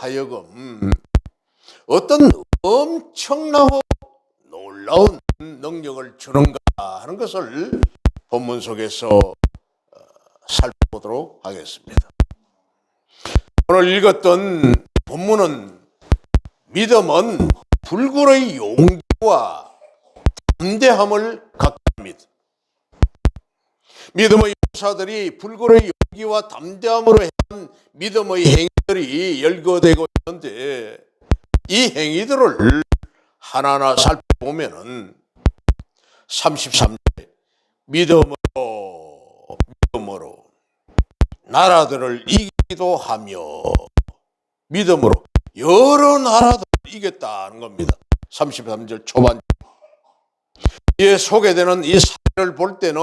하여금 어떤 엄청나고 놀라운 능력을 주는가 하는 것을 본문 속에서 살펴보도록 하겠습니다. 오늘 읽었던 본문은 믿음은 불굴의 용기와 담대함을 갖고 있습니다. 믿음의 용사들이 불굴의 용기와 담대함으로 한 믿음의 행위들이 열거되고 있는데 이 행위들을 하나하나 살펴보면은 33절 믿음으로 나라들을 이기기도 하며 믿음으로 여러 나라들을 이겼다는 겁니다. 33절 초반 이에 소개되는 이 사례를 볼 때는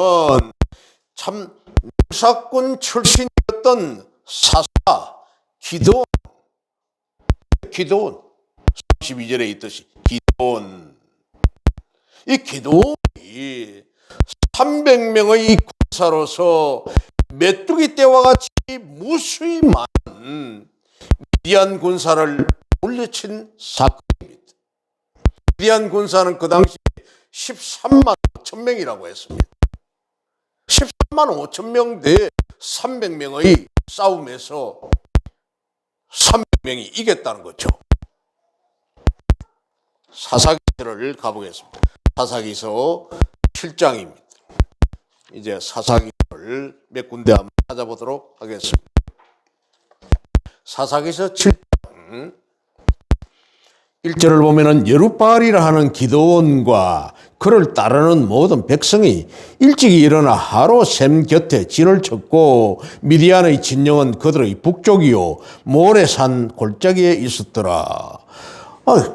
참 용사꾼 출신이었던 사사 기드온 32절에 있듯이 기드온 이 기드온이 300명의 군사로서 메뚜기 떼와 같이 무수히 많은 미디안 군사를 물리친 사건입니다. 미디안 군사는 그 당시 13만 5천 명이라고 했습니다. 13만 5천 명 대 300명의 싸움에서 300명이 이겼다는 거죠. 사사기서를 가보겠습니다. 사사기서 7장입니다. 이제 사사기서를 몇 군데 한번 찾아보도록 하겠습니다. 사사기서 7장 1절을 보면은 여룻바알이라 하는 기드온과 그를 따르는 모든 백성이 일찍이 일어나 하루 샘 곁에 진을 쳤고 미디안의 진영은 그들의 북쪽이요 모래산 골짜기에 있었더라.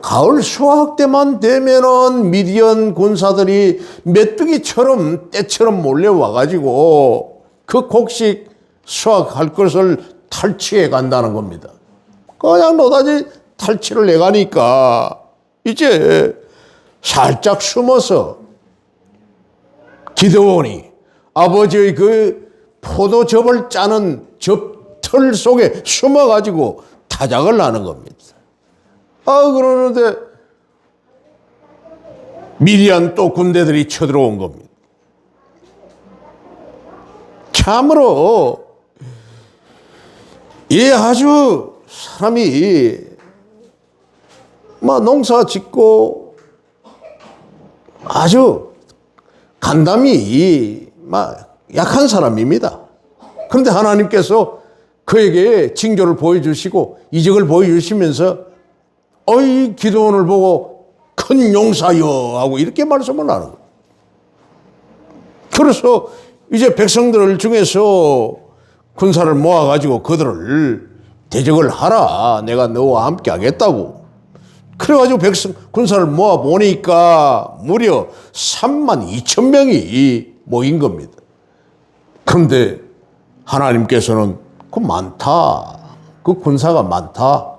가을 수확 때만 되면은 미디안 군사들이 메뚜기처럼 떼처럼 몰려와가지고 그 곡식 수확할 것을 탈취해 간다는 겁니다. 그냥 노다지 탈취를 해가니까 이제 살짝 숨어서 기드온이 아버지의 그 포도즙을 짜는 즙털 속에 숨어가지고 타작을 하는 겁니다. 그러는데 미디안 또 군대들이 쳐들어온 겁니다. 참으로 아주 사람이 농사 짓고 아주 간담이 약한 사람입니다. 그런데 하나님께서 그에게 징조를 보여주시고 이적을 보여주시면서 이 기드온을 보고 큰 용사여 하고 이렇게 말씀을 하는 거예요. 그래서 이제 백성들 중에서 군사를 모아가지고 그들을 대적을 하라. 내가 너와 함께 하겠다고. 그래가지고 군사를 모아보니까 무려 3만 2천 명이 모인 겁니다. 그런데 하나님께서는 그 군사가 많다.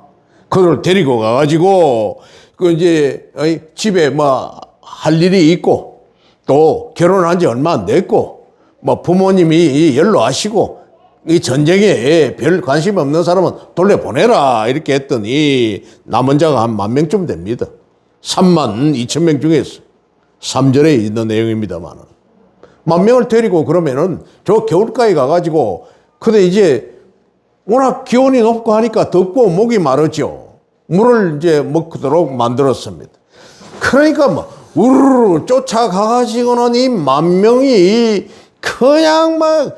그걸 데리고 가가지고 집에 할 일이 있고 또 결혼한 지 얼마 안 됐고 부모님이 연로하시고 이 전쟁에 별 관심 없는 사람은 돌려보내라 이렇게 했더니 남은 자가 한 10,000명쯤 됩니다. 3만 2천 명 중에서 3절에 있는 내용입니다만 10,000명을 데리고 그러면은 저 겨울가에 가가지고 근데 이제 워낙 기온이 높고 하니까 덥고 목이 마르죠. 물을 이제 먹도록 만들었습니다. 그러니까 우르르 쫓아가가지고는 이 10,000명이 그냥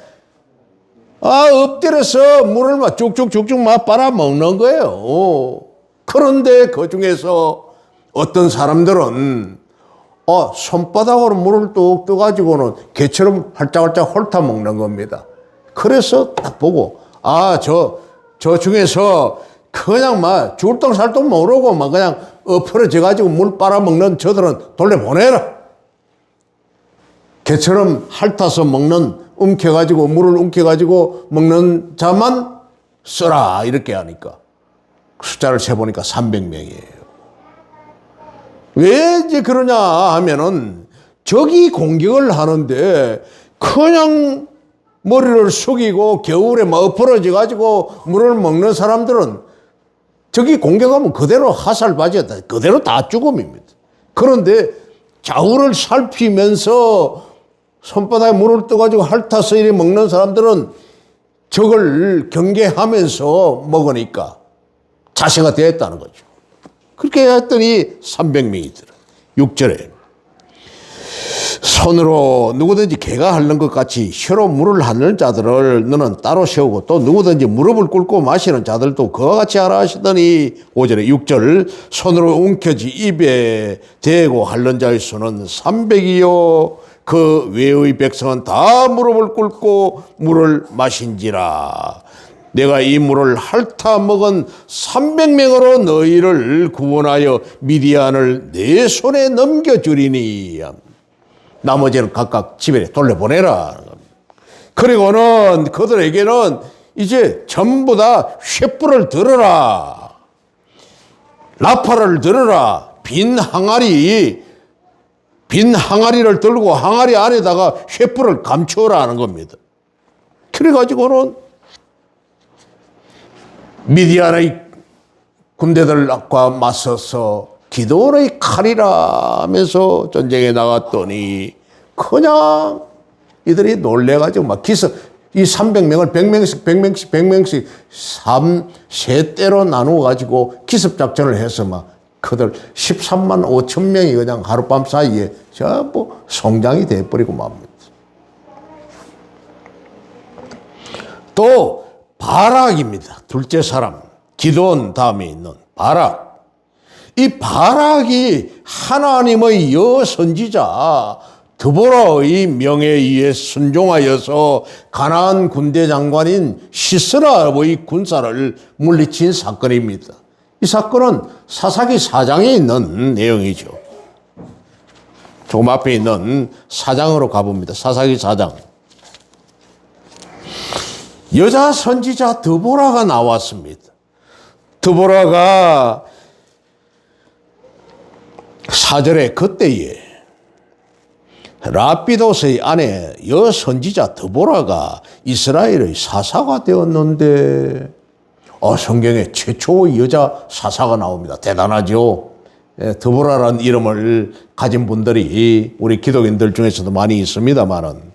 엎드려서 물을 쭉쭉쭉쭉 빨아먹는 거예요. 그런데 그 중에서 어떤 사람들은 손바닥으로 물을 뚝 떠가지고는 개처럼 활짝활짝 훑어 먹는 겁니다. 그래서 딱 보고 저 중에서 그냥 줄똥살똥 모르고 그냥 엎어져가지고 물 빨아먹는 저들은 돌려보내라. 개처럼 핥아서 움켜가지고 물을 움켜가지고 먹는 자만 써라 이렇게 하니까 숫자를 세보니까 300명이에요. 왜 이제 그러냐 하면은 적이 공격을 하는데 그냥 머리를 숙이고 겨울에 엎어져 가지고 물을 먹는 사람들은 저기 공격하면 그대로 하살바지였다. 그대로 다 죽음입니다. 그런데 좌우를 살피면서 손바닥에 물을 떠가지고 핥아서 이리 먹는 사람들은 적을 경계하면서 먹으니까 자세가 되었다는 거죠. 그렇게 했더니 300명이더라. 6절에 손으로 누구든지 개가 핥는 것 같이 혀로 물을 핥는 자들을 너는 따로 세우고 또 누구든지 무릎을 꿇고 마시는 자들도 그와 같이 하라 하시더니 5절에 6절 손으로 움켜쥐 입에 대고 핥는 자의 수는 300이요 그 외의 백성은 다 무릎을 꿇고 물을 마신지라. 내가 이 물을 핥아 먹은 300명으로 너희를 구원하여 미디안을 내 손에 넘겨주리니. 나머지는 각각 집에 돌려보내라. 그리고는 그들에게는 이제 전부 다 횃불을 들어라. 나팔을 들어라. 빈 항아리를 들고 항아리 안에다가 횃불을 감추어라 하는 겁니다. 그래가지고는 미디안의 군대들과 맞서서 기도원의 칼이라 하면서 전쟁에 나갔더니 그냥 이들이 놀래가지고 막 이 300명을 100명씩 3세대로 나누어가지고 기습작전을 해서 막 그들 13만 5천 명이 그냥 하룻밤 사이에 전부 성장이 돼버리고 맙니다. 또 바락입니다. 둘째 사람, 기드온 다음에 있는 바락. 이 바락이 하나님의 여선지자 드보라의 명에 의해 순종하여서 가나안 군대 장관인 시스라의 군사를 물리친 사건입니다. 이 사건은 사사기 4장에 있는 내용이죠. 조금 앞에 있는 4장으로 가봅니다. 사사기 4장. 여자 선지자 드보라가 나왔습니다. 드보라가 4절에 그때에 라피도스의 아내 여선지자 드보라가 이스라엘의 사사가 되었는데 성경에 최초의 여자 사사가 나옵니다. 대단하죠. 드보라라는 이름을 가진 분들이 우리 기독인들 중에서도 많이 있습니다만은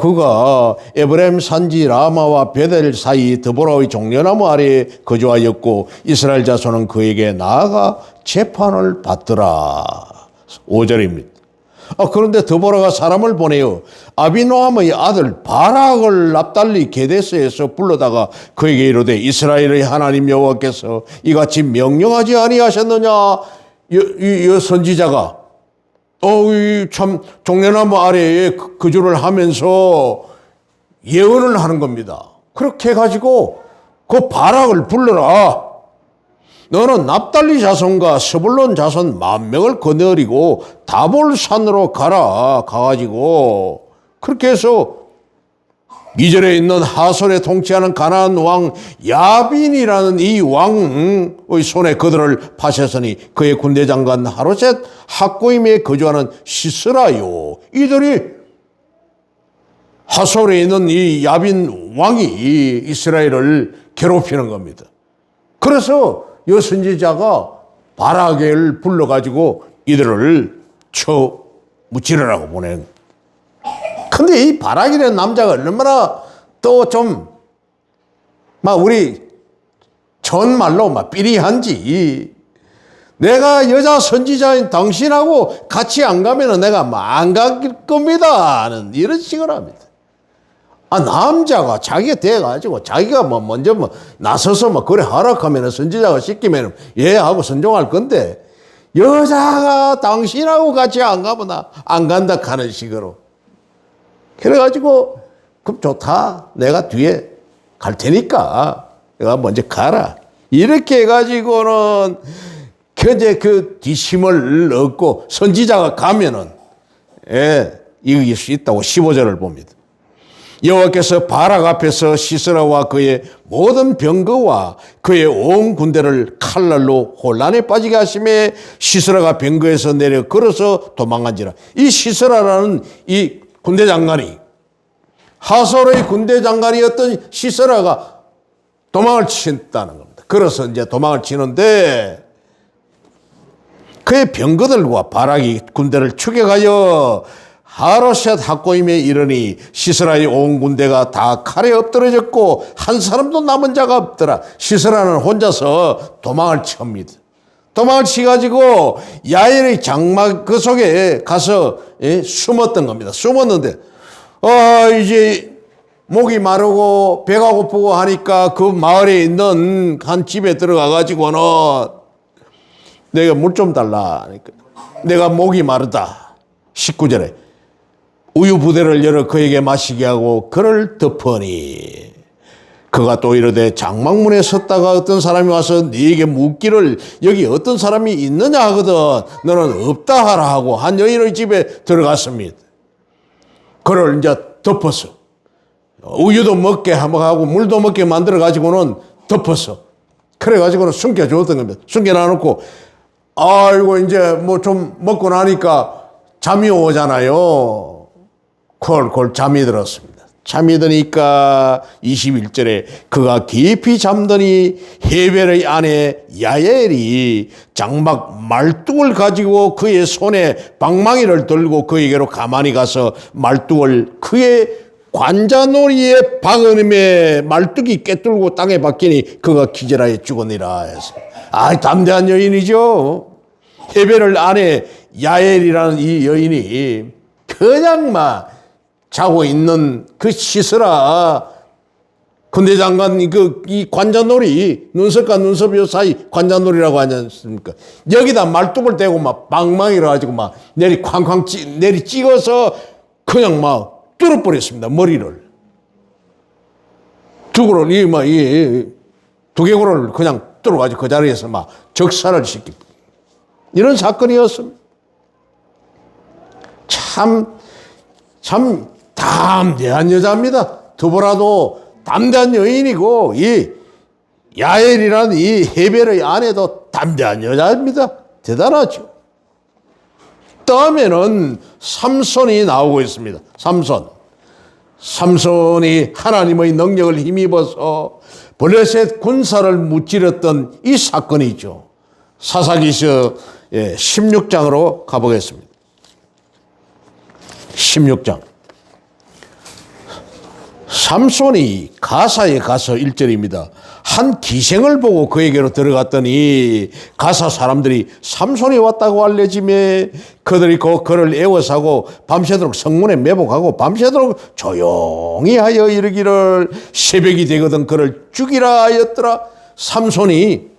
그가 에브라임 산지 라마와 베델 사이 드보라의 종려나무 아래에 거주하였고 이스라엘 자손은 그에게 나아가 재판을 받더라. 5절입니다. 그런데 드보라가 사람을 보내어 아비노함의 아들 바락을 납달리 게데스에서 불러다가 그에게 이르되 이스라엘의 하나님 여호와께서 이같이 명령하지 아니하셨느냐. 이 선지자가 참 종려나무 아래에 거주를 하면서 예언을 하는 겁니다. 그렇게 해가지고 그 바락을 불러라. 너는 납달리 자손과 스불론 자손 10,000명을 거느리고 다볼산으로 가가지고 그렇게 해서 2절에 있는 하솔에 통치하는 가나안 왕 야빈이라는 이 왕의 손에 그들을 파셨으니 그의 군대 장관 하로셋 학고임에 거주하는 시스라요. 이들이 하솔에 있는 이 야빈 왕이 이스라엘을 괴롭히는 겁니다. 그래서 여선지자가 바락을 불러가지고 이들을 쳐 무찌르라고 보낸. 근데 이 바락이라는 남자가 얼마나 또 좀 막 우리 전말로 막 삐리한지, 내가 여자 선지자인 당신하고 같이 안 가면은 내가 안 갈 겁니다 하는 이런 식으로 합니다. 남자가 자기가 돼가지고 자기가 먼저 나서서 그래 하락하면 선지자가 시키면 예 하고 순종할 건데 여자가 당신하고 같이 안 가면 안 간다 하는 식으로. 그래가지고 그럼 좋다. 내가 뒤에 갈 테니까 내가 먼저 가라. 이렇게 해가지고는 이제 그 뒷심을 얻고 선지자가 가면은 이길 수 있다고 15절을 봅니다. 여호와께서 바락 앞에서 시스라와 그의 모든 병거와 그의 온 군대를 칼날로 혼란에 빠지게 하심에 시스라가 병거에서 내려 걸어서 도망간지라. 이 시스라라는 이 군대 장관이 하솔의 군대 장관이었던 시스라가 도망을 친다는 겁니다. 걸어서 이제 도망을 치는데 그의 병거들과 바락이 군대를 추격하여 하루셋 학고임에 이르니 시스라의 온 군대가 다 칼에 엎드러졌고 한 사람도 남은 자가 없더라. 시스라는 혼자서 도망을 칩니다. 도망을 치가지고 야엘의 장막 그 속에 가서 숨었던 겁니다. 숨었는데 이제 목이 마르고 배가 고프고 하니까 그 마을에 있는 한 집에 들어가가지고는 내가 물 좀 달라. 내가 목이 마르다. 19절에 우유 부대를 열어 그에게 마시게 하고 그를 덮으니 그가 또 이르되 장막문에 섰다가 어떤 사람이 와서 네게 묻기를 여기 어떤 사람이 있느냐 하거든 너는 없다 하라 하고 한 여인의 집에 들어갔습니다. 그를 이제 덮었어. 우유도 먹게 하고 물도 먹게 만들어 가지고는 덮었어. 그래 가지고는 숨겨주었던 겁니다. 숨겨놔놓고 아이고 이제 뭐 좀 먹고 나니까 잠이 오잖아요. 콜콜 잠이 들었습니다. 잠이 드니까 21절에 그가 깊이 잠드니 헤벨의 아내 야엘이 장막 말뚝을 가지고 그의 손에 방망이를 들고 그에게로 가만히 가서 말뚝을 그의 관자놀이에 박으님에 말뚝이 꿰뚫고 땅에 박히니 그가 기절하여 죽으니라 해서 담대한 여인이죠. 헤벨의 아내 야엘이라는 이 여인이 그냥 막 자고 있는 그 시스라 군대 장관 이 관자놀이 눈썹과 눈썹 사이 관자놀이라고 하지 않습니까? 여기다 말뚝을 대고 막 방망이를 가지고 막 쾅쾅 내리 찍어서 그냥 막 뚫어버렸습니다. 머리를. 두개골을 그냥 뚫어가지고 그 자리에서 막 적살을 시키고 이런 사건이었습니다. 참 담대한 여자입니다. 두보라도 담대한 여인이고 이 야엘이라는 이 헤벨의 아내도 담대한 여자입니다. 대단하죠. 다음에는 삼손이 나오고 있습니다. 삼손이 하나님의 능력을 힘입어서 블레셋 군사를 무찌렀던 이 사건이죠. 사사기서 16장으로 가보겠습니다. 16장. 삼손이 가사에 가서 1절입니다. 한 기생을 보고 그에게로 들어갔더니 가사 사람들이 삼손이 왔다고 알려지매 그들이 그를 애워싸고 밤새도록 성문에 매복하고 밤새도록 조용히 하여 이르기를 새벽이 되거든 그를 죽이라 하였더라. 삼손이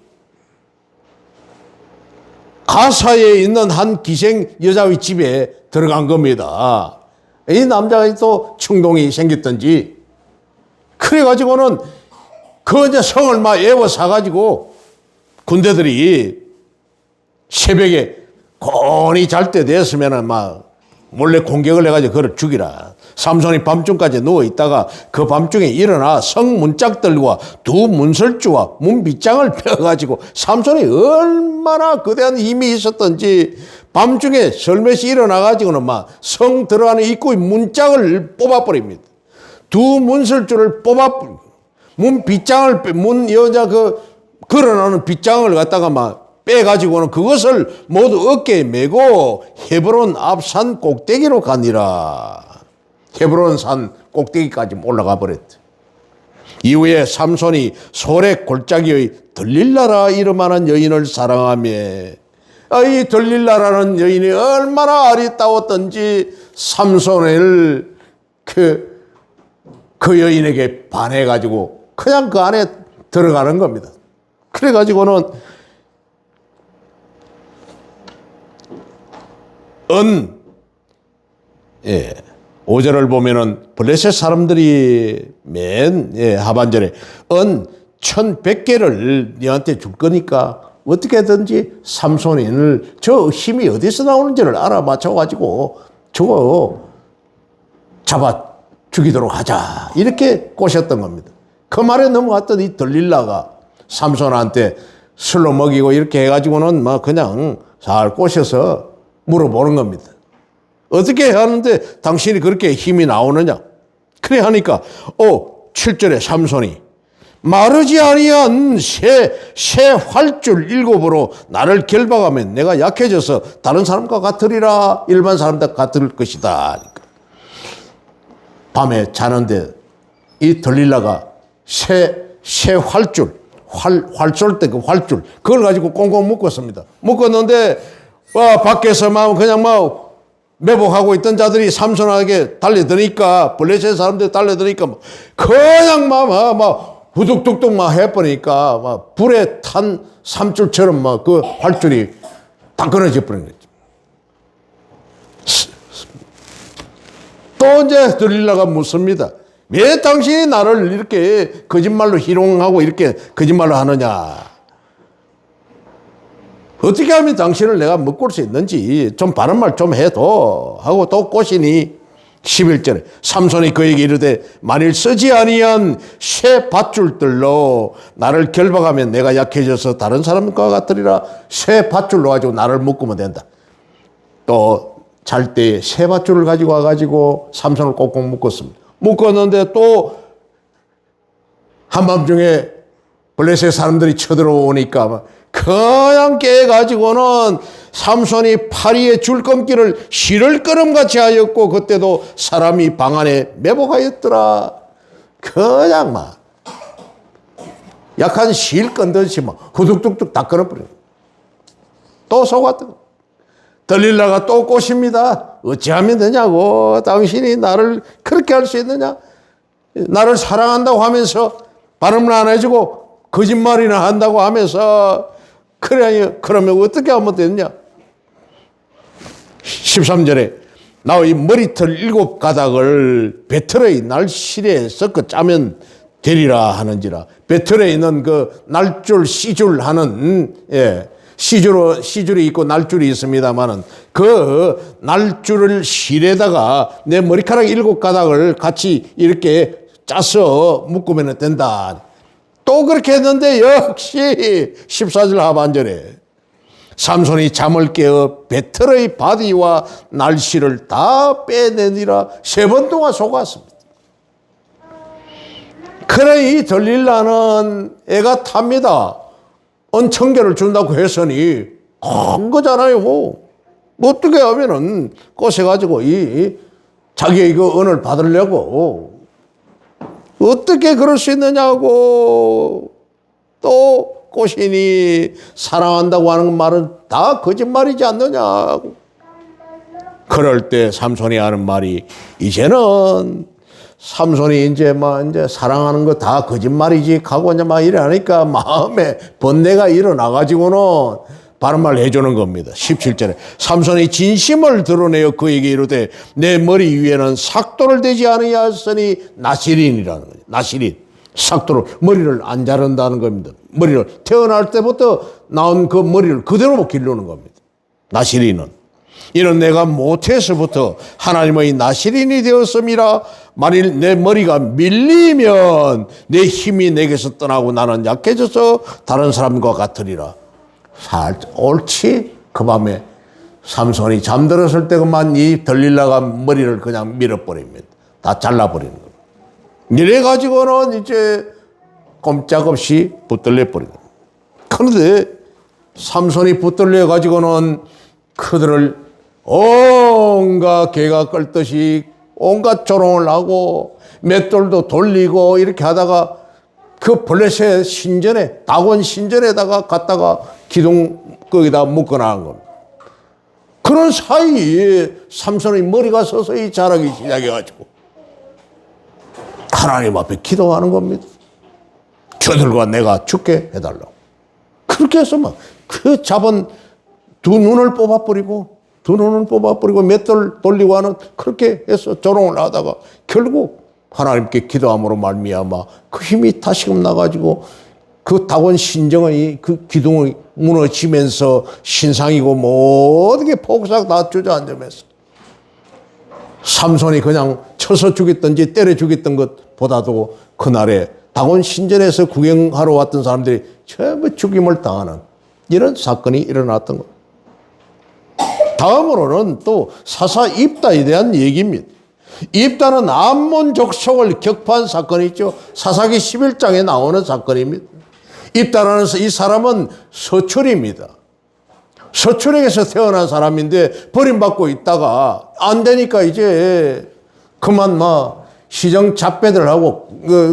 가사에 있는 한 기생 여자의 집에 들어간 겁니다. 이 남자가 또 충동이 생겼던지 그래가지고는 그 이제 성을 막 애워싸가지고 군대들이 새벽에 곤히 잘 때 됐으면은 막 몰래 공격을 해가지고 그를 죽이라. 삼손이 밤중까지 누워있다가 그 밤중에 일어나 성 문짝들과 두 문설주와 문빗장을 펴가지고 삼손이 얼마나 거대한 힘이 있었던지 밤중에 설мет이 일어나가지고는 막 성 들어가는 입구의 문짝을 뽑아버립니다. 두 문설주를 걸어놓는 빗장을 갖다가 막 빼가지고는 그것을 모두 어깨에 메고 헤브론 앞산 꼭대기로 가니라. 헤브론 산 꼭대기까지 올라가 버렸다. 이후에 삼손이 소렉 골짜기의 들릴라라 이름하는 여인을 사랑하며 이 들릴라라는 여인이 얼마나 아리따웠던지 삼손을 그 여인에게 반해가지고 그냥 그 안에 들어가는 겁니다. 그래가지고는 5절을 보면은 블레셋 사람들이 맨 하반절에 1,100개를 너한테 줄 거니까 어떻게든지 삼손인을 저 힘이 어디서 나오는지를 알아맞혀가지고 저거 잡아 죽이도록 하자 이렇게 꼬셨던 겁니다. 그 말에 넘어갔던 이 들릴라가 삼손한테 술로 먹이고 이렇게 해가지고는 막 그냥 잘 꼬셔서 물어보는 겁니다. 어떻게 하는데 당신이 그렇게 힘이 나오느냐? 그래 하니까 7절에 삼손이 마르지 아니한 새 활줄 7으로 나를 결박하면 내가 약해져서 다른 사람과 같으리라. 일반 사람과 같을 것이다. 밤에 자는데 이 들릴라가 새 활줄, 활쏠 때 그 활줄, 그걸 가지고 꽁꽁 묶었습니다. 묶었는데, 밖에서 막 그냥 막 매복하고 있던 자들이 삼손에게 달려드니까, 블레셋 사람들 달려드니까, 그냥 막 후둑둑둑 막 해버리니까, 막 불에 탄 삼줄처럼 막 그 활줄이 다 끊어져 버린 거죠. 또 이제 들릴라가 묻습니다. 왜 당신이 나를 이렇게 거짓말로 희롱하고 이렇게 거짓말로 하느냐? 어떻게 하면 당신을 내가 묶을 수 있는지 좀 바른 말 좀 해도 하고 또 꼬시니 11절에 삼손이 그에게 이르되 만일 쓰지 아니한 새 밧줄들로 나를 결박하면 내가 약해져서 다른 사람과 같으리라. 새 밧줄로 가지고 나를 묶으면 된다. 또 잘 때 새 밧줄을 가지고 와가지고 삼손을 꼭꼭 묶었습니다. 묶었는데 또 한밤중에 블레셋 사람들이 쳐들어오니까 그냥 깨가지고는 삼손이 파리의 줄검기를 실을끄름같이 하였고 그때도 사람이 방 안에 매복하였더라. 그냥 막 약한 실 끈듯이 막 후둑둑둑 다 끊어버려요. 또 속았던 들릴라가 또 꼬십니다. 어찌하면 되냐고. 당신이 나를 그렇게 할 수 있느냐? 나를 사랑한다고 하면서 발음을 안 해주고 거짓말이나 한다고 하면서 그러면 어떻게 하면 되느냐? 13절에 나의 머리털 7가닥을 배틀의 날실에 섞어 짜면 되리라 하는지라. 배틀에 있는 그 날줄, 씨줄 하는, 시줄이 있고 날줄이 있습니다만은 그 날줄을 실에다가 내 머리카락 7가닥을 같이 이렇게 짜서 묶으면 된다. 또 그렇게 했는데 역시 14절 하반절에 삼손이 잠을 깨어 배틀의 바디와 날씨를 다 빼내니라 3번 동안 속았습니다. 그래 이 들릴라는 애가 탑니다. 은청계를 준다고 했으니 큰 거잖아요. 뭐 어떻게 하면은 꼬셔가지고 자기의 그 은을 받으려고 어떻게 그럴 수 있느냐고. 또 꼬시니 사랑한다고 하는 말은 다 거짓말이지 않느냐고. 그럴 때 삼손이 하는 말이 이제는 삼손이 이제 사랑하는 거 다 거짓말이지 하고 이제 막 이러니까 마음에 번뇌가 일어나가지고는 바른 말 해주는 겁니다. 17절에 삼손이 진심을 드러내어 그에게 이르되 내 머리 위에는 삭도를 대지 아니하였으니 나시린이라는 거죠. 나시린. 삭도를, 머리를 안 자른다는 겁니다. 머리를 태어날 때부터 나온 그 머리를 그대로 기르는 겁니다. 나시린은. 이는 내가 모태에서부터 하나님의 나시린이 되었음이라. 만일 내 머리가 밀리면 내 힘이 내게서 떠나고 나는 약해져서 다른 사람과 같으리라. 옳지? 그 밤에 삼손이 잠들었을 때 그만 이 들릴라가 머리를 그냥 밀어버립니다. 다 잘라버리는 겁니다. 이래가지고는 이제 꼼짝없이 붙들려 버리는 겁니다. 그런데 삼손이 붙들려 가지고는 그들을 온갖 개가 끌듯이 온갖 조롱을 하고 맷돌도 돌리고 이렇게 하다가 그 블레셋 신전에 다곤 신전에다가 갖다가 기둥 거기다 묶어놓은 겁니다. 그런 사이에 삼손의 머리가 서서히 자라기 시작해가지고 하나님 앞에 기도하는 겁니다. 저들과 내가 죽게 해달라고. 그렇게 해서 막 그 잡은 두 눈을 뽑아버리고 맷돌 돌리고 하는 그렇게 해서 조롱을 하다가 결국 하나님께 기도함으로 말미암아 그 힘이 다시금 나가지고 그 다곤 신정의 그 기둥이 무너지면서 신상이고 모든 게 폭삭 다 주저앉으면서 삼손이 그냥 쳐서 죽였던지 때려 죽였던 것보다도 그날에 다곤 신전에서 구경하러 왔던 사람들이 전부 죽임을 당하는 이런 사건이 일어났던 겁니다. 다음으로는 또 사사 입다에 대한 얘기입니다. 입다는 암몬 족속을 격파한 사건이죠. 사사기 11장에 나오는 사건입니다. 입다라는 이 사람은 서출입니다. 서출에게서 태어난 사람인데 버림받고 있다가 안 되니까 이제 그만 시정 잡배들하고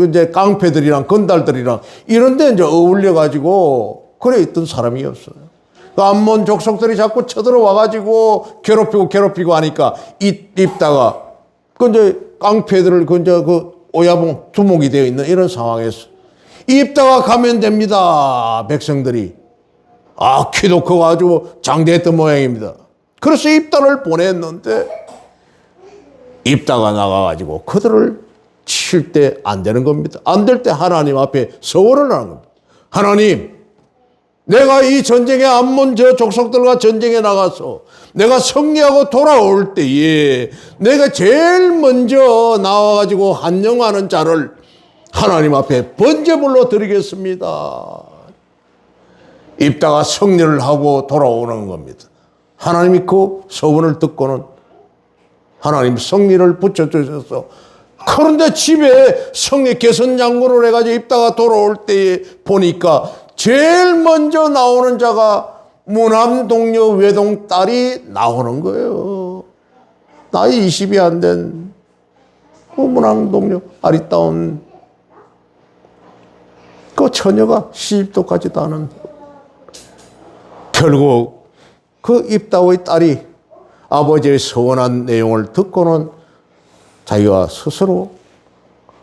이제 깡패들이랑 건달들이랑 이런 데 이제 어울려 가지고 그래 있던 사람이었어요. 그 암몬 족속들이 자꾸 쳐들어와 가지고 괴롭히고 하니까 입다가 그 이제 깡패들을 그 오야봉 두목이 되어 있는 이런 상황에서 입다가 가면 됩니다. 백성들이. 키도 크고 아주 장대했던 모양입니다. 그래서 입다를 보냈는데 입다가 나가가지고 그들을 칠 때 안 되는 겁니다. 안 될 때 하나님 앞에 서원을 하는 겁니다. 하나님, 내가 이 전쟁에 암몬 저 족속들과 전쟁에 나가서 내가 승리하고 돌아올 때에 내가 제일 먼저 나와가지고 한영하는 자를 하나님 앞에 번제물로 드리겠습니다. 입다가 승리를 하고 돌아오는 겁니다. 하나님이 그 서원을 듣고는 하나님 승리를 붙여주셔서 그런데 집에 성의 개선 장군을 해가지고 입다가 돌아올 때에 보니까 제일 먼저 나오는 자가 무남 동료 외동 딸이 나오는 거예요. 나이 20이 안 된 무남 동료 아리따운 그 처녀가 시집도 가지도 않은 결국 그 입다의 딸이 아버지의 서원한 내용을 듣고는 자기가 스스로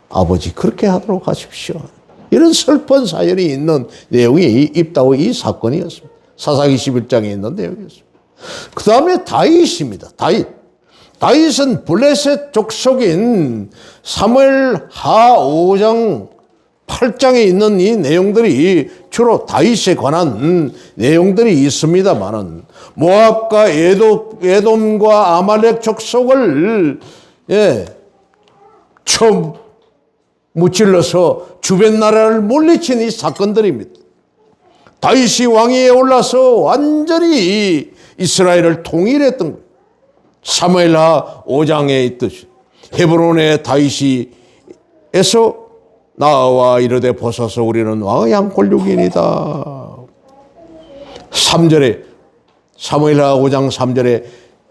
아버지 그렇게 하도록 하십시오. 이런 슬픈 사연이 있는 내용이 입다의 이 사건이었습니다. 사사기 11장에 있는 내용이었습니다. 그 다음에 다윗입니다. 다윗은 블레셋 족속인 사무엘 하 5장 8장에 있는 이 내용들이 주로 다윗에 관한 내용들이 있습니다만은 모압과 에돔과 아말렉 족속을 처음 무찔러서 주변 나라를 물리친 이 사건들입니다. 다윗이 왕위에 올라서 완전히 이스라엘을 통일했던 거예요. 사무엘하 5장에 있듯이 헤브론의 다윗이 에서 나와 이르되 보소서 우리는 왕의 양골육인이다. 3절에 사무엘하 5장 3절에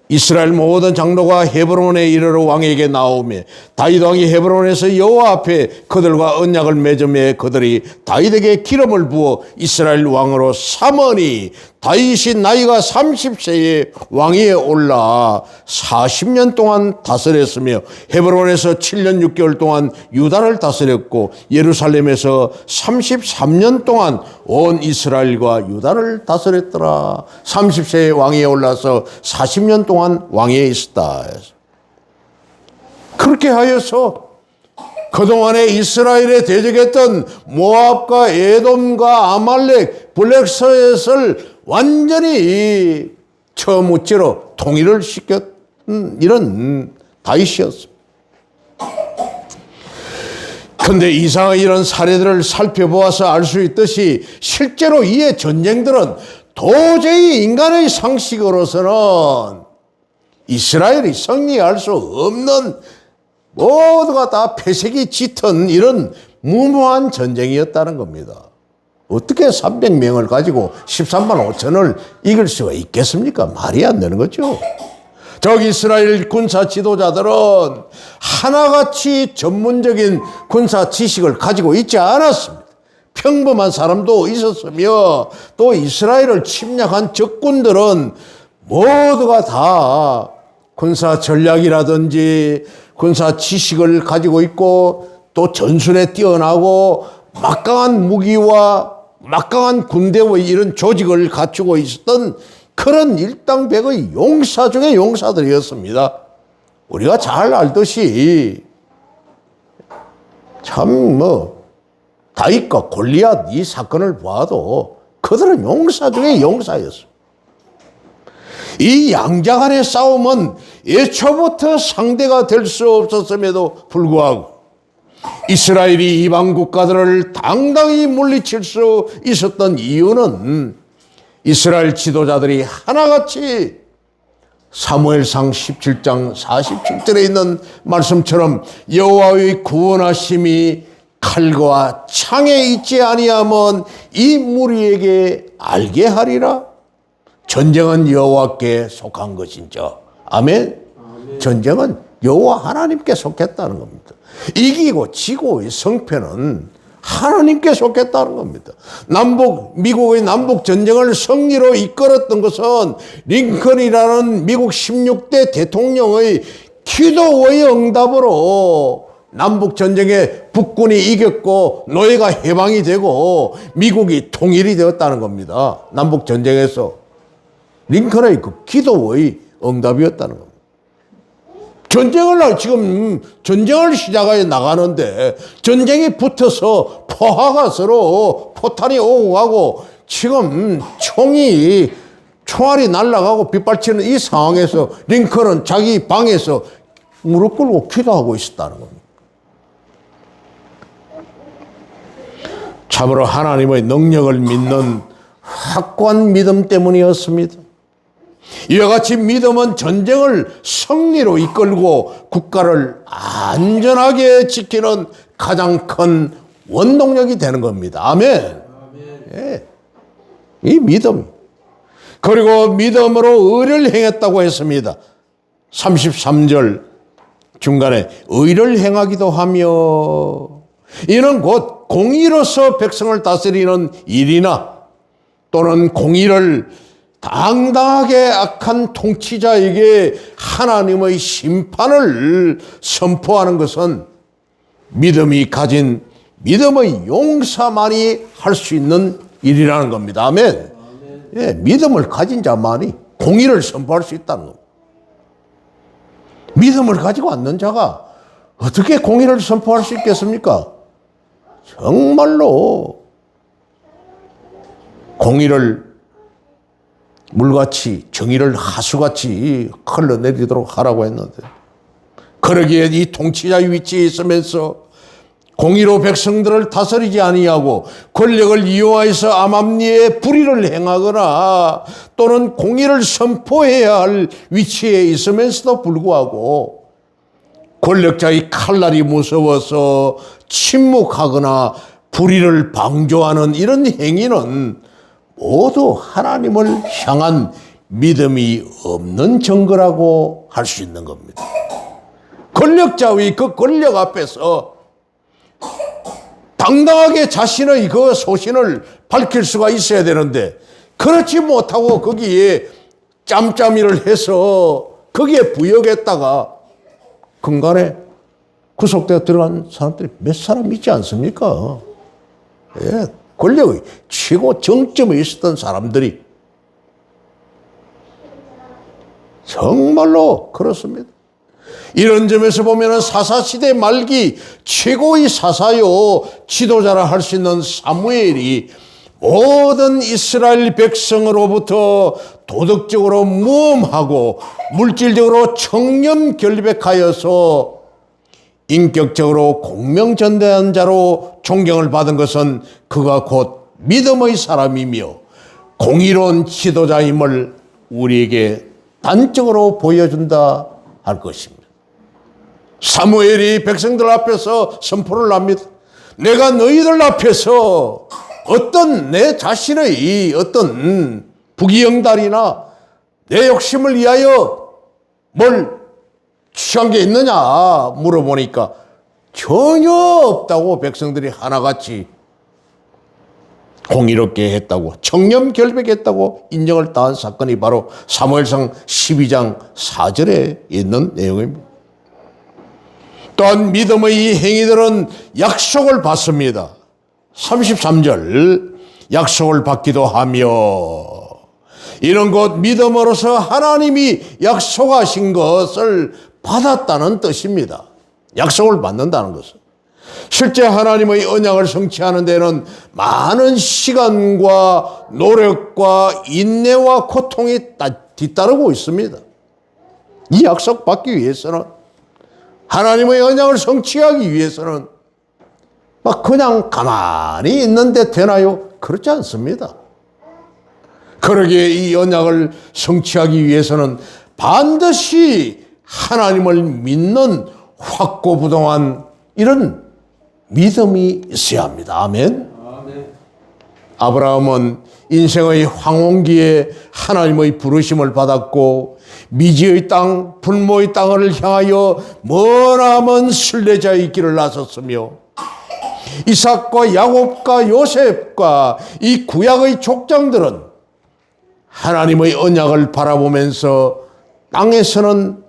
이스라엘 모든 장로가 헤브론에 이르러 왕에게 나오며 다윗 왕이 헤브론에서 여호와 앞에 그들과 언약을 맺으며 그들이 다윗에게 기름을 부어 이스라엘 왕으로 삼으니 다윗이 나이가 30세에 왕위에 올라 40년 동안 다스렸으며 헤브론에서 7년 6개월 동안 유다를 다스렸고 예루살렘에서 33년 동안 온 이스라엘과 유다를 다스렸더라. 30세에 왕위에 올라서 40년 동안 왕위에 있었다. 그렇게 하여서 그동안에 이스라엘에 대적했던 모압과 에돔과 아말렉, 블레셋을 완전히 처무찌러 통일을 시켰던 이런 다윗이었습니다. 그런데 이상한 이런 사례들을 살펴보아서 알 수 있듯이 실제로 이의 전쟁들은 도저히 인간의 상식으로서는 이스라엘이 승리할 수 없는 모두가 다 패색이 짙은 이런 무모한 전쟁이었다는 겁니다. 어떻게 300명을 가지고 13만 5천을 이길 수가 있겠습니까? 말이 안 되는 거죠. 저 이스라엘 군사 지도자들은 하나같이 전문적인 군사 지식을 가지고 있지 않았습니다. 평범한 사람도 있었으며 또 이스라엘을 침략한 적군들은 모두가 다 군사 전략이라든지 군사 지식을 가지고 있고 또 전술에 뛰어나고 막강한 무기와 막강한 군대와 이런 조직을 갖추고 있었던 그런 일당백의 용사 중에 용사들이었습니다. 우리가 잘 알듯이 참 다윗과 골리앗 이 사건을 봐도 그들은 용사 중에 용사였습니다. 이 양자 간의 싸움은 애초부터 상대가 될 수 없었음에도 불구하고 이스라엘이 이방 국가들을 당당히 물리칠 수 있었던 이유는 이스라엘 지도자들이 하나같이 사무엘상 17장 47절에 있는 말씀처럼 여호와의 구원하심이 칼과 창에 있지 아니하면 이 무리에게 알게 하리라. 전쟁은 여호와께 속한 것인지. 아멘. 전쟁은 여호와 하나님께 속했다는 겁니다. 이기고 지고의 성패는 하나님께 속했다는 겁니다. 미국의 남북 전쟁을 승리로 이끌었던 것은 링컨이라는 미국 16대 대통령의 기도의 응답으로 남북 전쟁에 북군이 이겼고 노예가 해방이 되고 미국이 통일이 되었다는 겁니다. 남북 전쟁에서 링컨의 그 기도의 응답이었다는 겁니다. 지금 전쟁을 시작해 나가는데 전쟁이 붙어서 포화가 서로 포탄이 오고 가고 지금 총알이 날아가고 빗발치는 이 상황에서 링컨은 자기 방에서 무릎 꿇고 기도하고 있었다는 겁니다. 참으로 하나님의 능력을 믿는 확고한 믿음 때문이었습니다. 이와 같이 믿음은 전쟁을 승리로 이끌고 국가를 안전하게 지키는 가장 큰 원동력이 되는 겁니다. 아멘. 예. 이 믿음. 그리고 믿음으로 의를 행했다고 했습니다. 33절 중간에 의를 행하기도 하며, 이는 곧 공의로서 백성을 다스리는 일이나 또는 공의를 당당하게 악한 통치자에게 하나님의 심판을 선포하는 것은 믿음이 가진 믿음의 용사만이 할 수 있는 일이라는 겁니다. 아멘. 예, 믿음을 가진 자만이 공의를 선포할 수 있다는 겁니다. 믿음을 가지고 않는 자가 어떻게 공의를 선포할 수 있겠습니까? 정말로 공의를 물같이, 정의를 하수같이 흘러내리도록 하라고 했는데, 그러기에 이 통치자의 위치에 있으면서 공의로 백성들을 다스리지 아니하고 권력을 이용하여서 암암리에 불의를 행하거나 또는 공의를 선포해야 할 위치에 있으면서도 불구하고 권력자의 칼날이 무서워서 침묵하거나 불의를 방조하는 이런 행위는 모두 하나님을 향한 믿음이 없는 증거라고 할 수 있는 겁니다. 권력자의 그 권력 앞에서 당당하게 자신의 그 소신을 밝힐 수가 있어야 되는데, 그렇지 못하고 거기에 짬짬이를 해서 거기에 부역했다가 근간에 구속되어 들어간 사람들이 몇 사람 있지 않습니까? 예, 권력의 최고 정점에 있었던 사람들이 정말로 그렇습니다. 이런 점에서 보면 사사시대 말기 최고의 사사요 지도자라 할 수 있는 사무엘이 모든 이스라엘 백성으로부터 도덕적으로 무엄하고 물질적으로 청렴결백하여서 인격적으로 공명전대한 자로 존경을 받은 것은 그가 곧 믿음의 사람이며 공의로운 지도자임을 우리에게 단적으로 보여준다 할 것입니다. 사무엘이 백성들 앞에서 선포를 합니다. 내가 너희들 앞에서 어떤 내 자신의 어떤 부귀영달이나 내 욕심을 위하여 뭘 취한 게 있느냐 물어보니까 전혀 없다고 백성들이 하나같이 공의롭게 했다고, 청렴결백했다고 인정을 따한 사건이 바로 사무엘상 12장 4절에 있는 내용입니다. 또한 믿음의 이 행위들은 약속을 받습니다. 33절 약속을 받기도 하며, 이런 것 믿음으로서 하나님이 약속하신 것을 받았다는 뜻입니다. 약속을 받는다는 것은 실제 하나님의 언약을 성취하는 데는 많은 시간과 노력과 인내와 고통이 뒤따르고 있습니다. 이 약속 받기 위해서는, 하나님의 언약을 성취하기 위해서는 막 그냥 가만히 있는데 되나요? 그렇지 않습니다. 그러기에 이 언약을 성취하기 위해서는 반드시 하나님을 믿는 확고부동한 이런 믿음이 있어야 합니다. 아멘. 아브라함은 인생의 황혼기에 하나님의 부르심을 받았고 미지의 땅, 불모의 땅을 향하여 머나먼 순례자의 길을 나섰으며 이삭과 야곱과 요셉과 이 구약의 족장들은 하나님의 언약을 바라보면서 땅에서는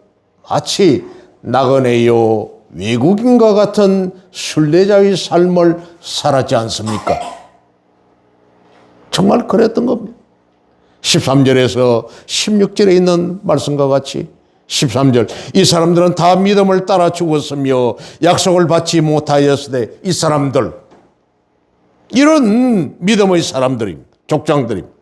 마치 나그네요 외국인과 같은 순례자의 삶을 살았지 않습니까? 정말 그랬던 겁니다. 13절에서 16절에 있는 말씀과 같이 13절 이 사람들은 다 믿음을 따라 죽었으며 약속을 받지 못하였으되 이 사람들 이런 믿음의 사람들입니다. 족장들입니다.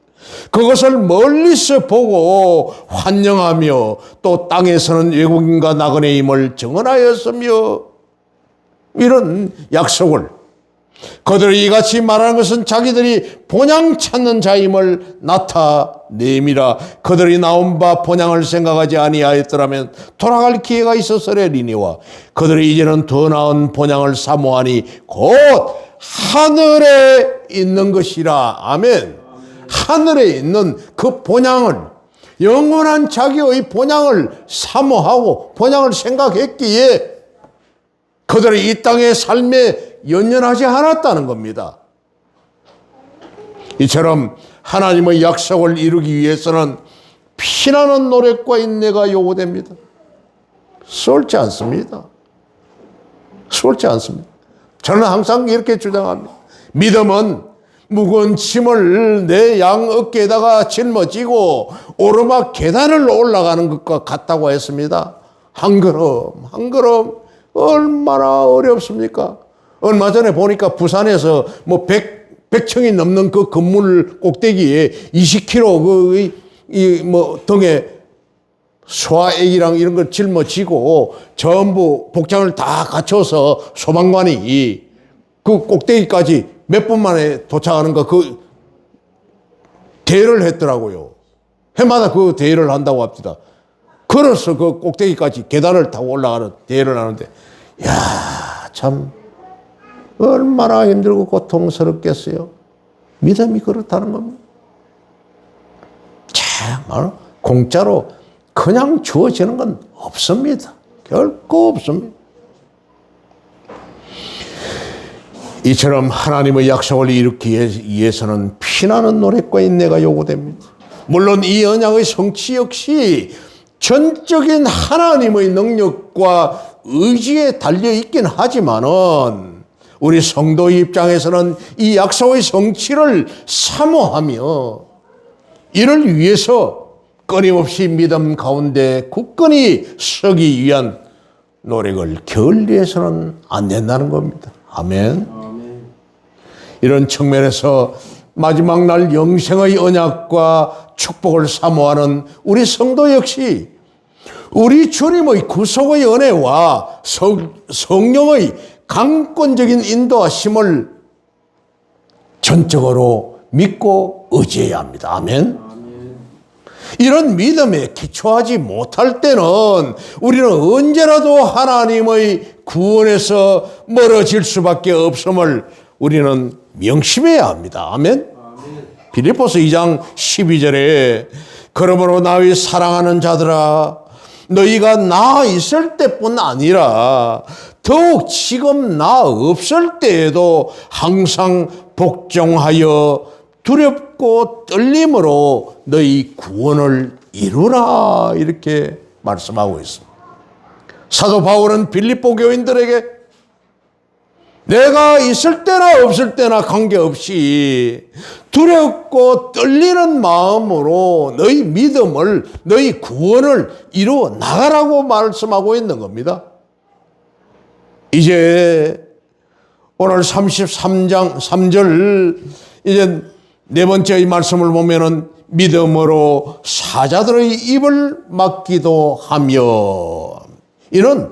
그것을 멀리서 보고 환영하며 또 땅에서는 외국인과 나그네임을 증언하였으며 이런 약속을 그들이 이같이 말하는 것은 자기들이 본향 찾는 자임을 나타내미라. 그들이 나온 바 본향을 생각하지 아니하였더라면 돌아갈 기회가 있었으리니와 그들이 이제는 더 나은 본향을 사모하니 곧 하늘에 있는 것이라. 아멘. 하늘에 있는 그 본향을 영원한 자기의 본향을 사모하고 본향을 생각했기에 그들이 이 땅의 삶에 연연하지 않았다는 겁니다. 이처럼 하나님의 약속을 이루기 위해서는 피나는 노력과 인내가 요구됩니다. 수월치 않습니다. 수월치 않습니다. 저는 항상 이렇게 주장합니다. 믿음은 무거운 짐을 내 양 어깨에다가 짊어지고 오르막 계단을 올라가는 것과 같다고 했습니다. 한 걸음 한 걸음 얼마나 어렵습니까? 얼마 전에 보니까 부산에서 뭐 100층이 넘는 그 건물 꼭대기에 20kg 뭐 등에 소아애기랑 이런 걸 짊어지고 전부 복장을 다 갖춰서 소방관이 그 꼭대기까지 몇 분 만에 도착하는 거 그 대회를 했더라고요. 해마다 그 대회를 한다고 합니다. 걸어서 그 꼭대기까지 계단을 타고 올라가는 대회를 하는데 야, 참 얼마나 힘들고 고통스럽겠어요. 믿음이 그렇다는 겁니다. 참 공짜로 그냥 주어지는 건 없습니다. 결코 없습니다. 이처럼 하나님의 약속을 이루기 위해서는 피나는 노력과 인내가 요구됩니다. 물론 이 언약의 성취 역시 전적인 하나님의 능력과 의지에 달려있긴 하지만은 우리 성도의 입장에서는 이 약속의 성취를 사모하며 이를 위해서 끊임없이 믿음 가운데 굳건히 서기 위한 노력을 게을리해서는 안 된다는 겁니다. 아멘. 이런 측면에서 마지막 날 영생의 언약과 축복을 사모하는 우리 성도 역시 우리 주님의 구속의 은혜와 성령의 강권적인 인도하심을 전적으로 믿고 의지해야 합니다. 아멘. 이런 믿음에 기초하지 못할 때는 우리는 언제라도 하나님의 구원에서 멀어질 수밖에 없음을 우리는 명심해야 합니다. 아멘. 빌립보서 2장 12절에 그러므로 나의 사랑하는 자들아 너희가 나 있을 때뿐 아니라 더욱 지금 나 없을 때에도 항상 복종하여 두렵고 떨림으로 너희 구원을 이루라 이렇게 말씀하고 있습니다. 사도 바울은 빌립보 교인들에게 내가 있을 때나 없을 때나 관계없이 두렵고 떨리는 마음으로 너희 믿음을 너희 구원을 이루어 나가라고 말씀하고 있는 겁니다. 이제 오늘 33장 3절 이제 네 번째의 말씀을 보면은 믿음으로 사자들의 입을 막기도 하며 이는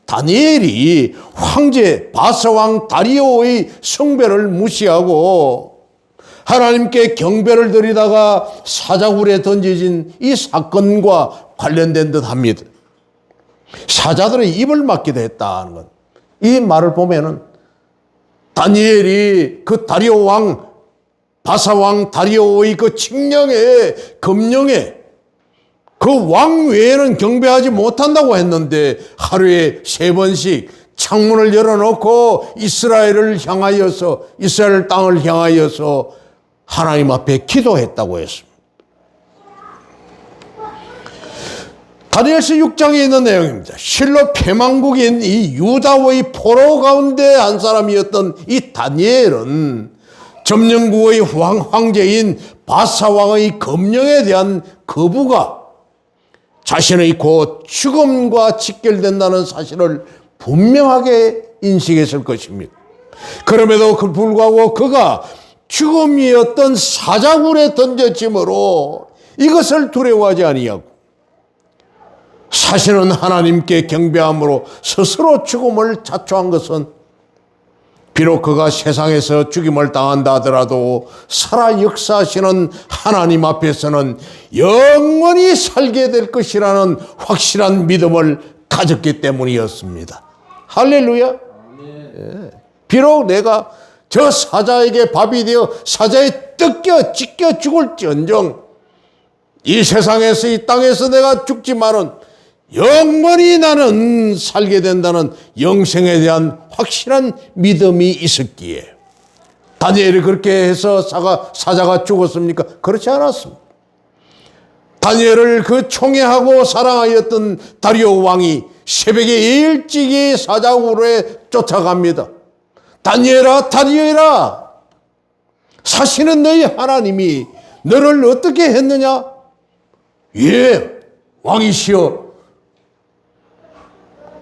다니엘이 황제 바사왕 다리오의 숭배를 무시하고 하나님께 경배를 드리다가 사자굴에 던져진 이 사건과 관련된 듯 합니다. 사자들의 입을 막기도 했다는 것. 이 말을 보면은 다니엘이 그 다리오 왕, 바사왕 다리오의 그 칙령에, 금령에 그 왕 외에는 경배하지 못한다고 했는데 하루에 3번씩 창문을 열어놓고 이스라엘 땅을 향하여서 하나님 앞에 기도했다고 했습니다. 다니엘서 6장에 있는 내용입니다. 실로 패망국인 이 유다의 포로 가운데 한 사람이었던 이 다니엘은 점령국의 황제인 바사왕의 검령에 대한 거부가 자신의 곧 죽음과 직결된다는 사실을 분명하게 인식했을 것입니다. 그럼에도 불구하고 그가 죽음이었던 사자굴에 던져짐으로 이것을 두려워하지 아니하고 사실은 하나님께 경배함으로 스스로 죽음을 자초한 것은 비록 그가 세상에서 죽임을 당한다 하더라도 살아 역사하시는 하나님 앞에서는 영원히 살게 될 것이라는 확실한 믿음을 가졌기 때문이었습니다. 할렐루야. 예. 비록 내가 저 사자에게 밥이 되어 사자에 뜯겨 찢겨 죽을지언정 이 세상에서 이 땅에서 내가 죽지만은 영원히 나는 살게 된다는 영생에 대한 확실한 믿음이 있었기에 다니엘이 그렇게 해서 사자가 죽었습니까? 그렇지 않았습니다. 다니엘을 그 총애하고 사랑하였던 다리오 왕이 새벽에 일찍이 사자굴에 쫓아갑니다. 다니엘아, 다니엘아, 사실은 너희 하나님이 너를 어떻게 했느냐? 예, 왕이시여.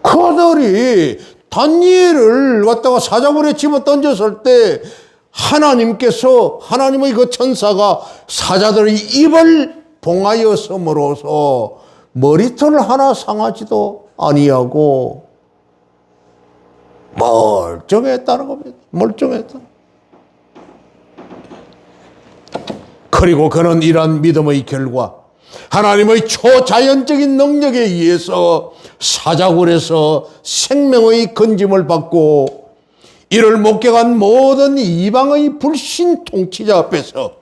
그들이 다니엘을 갖다가 사자굴에 집어 던졌을 때 하나님의 그 천사가 사자들의 입을 봉하였음으로써 머리털 하나 상하지도 아니하고 멀쩡했다는 겁니다. 멀쩡했다. 그리고 그는 이러한 믿음의 결과 하나님의 초자연적인 능력에 의해서 사자굴에서 생명의 건짐을 받고 이를 목격한 모든 이방의 불신 통치자 앞에서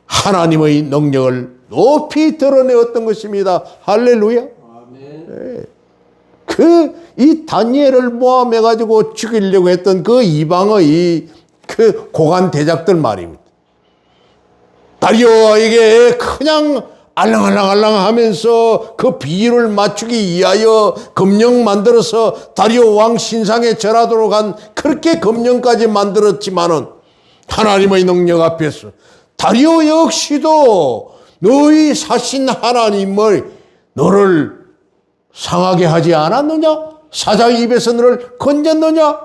하나님의 능력을 높이 드러내었던 것입니다. 할렐루야. 아멘. 이 다니엘을 모함해가지고 죽이려고 했던 그 이방의 그 고관 대작들 말입니다. 다리오에게 그냥 알랑알랑 하면서 그 비유를 맞추기 위하여 금령 만들어서 다리오 왕 신상에 절하도록 한 그렇게 금령까지 만들었지만은 하나님의 능력 앞에서 다리오 역시도 너희 사신 하나님을 너를 상하게 하지 않았느냐? 사자의 입에서 너를 건졌느냐?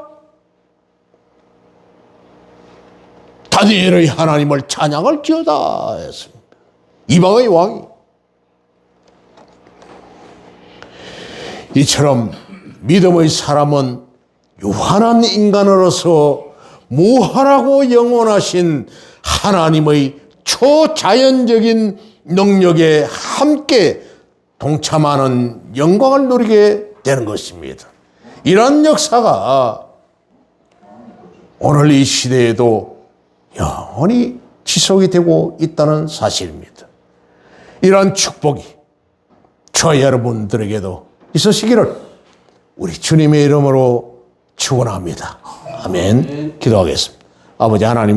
다니엘의 하나님을 찬양할 지어다 했습니다. 이방의 왕이. 이처럼 믿음의 사람은 유한한 인간으로서 무한하고 영원하신 하나님의 초자연적인 능력에 함께 동참하는 영광을 누리게 되는 것입니다. 이런 역사가 오늘 이 시대에도 영원히 지속이 되고 있다는 사실입니다. 이러한 축복이 저와 여러분들에게도 있으시기를 우리 주님의 이름으로 축원합니다. 아멘. 기도하겠습니다. 아버지 하나님,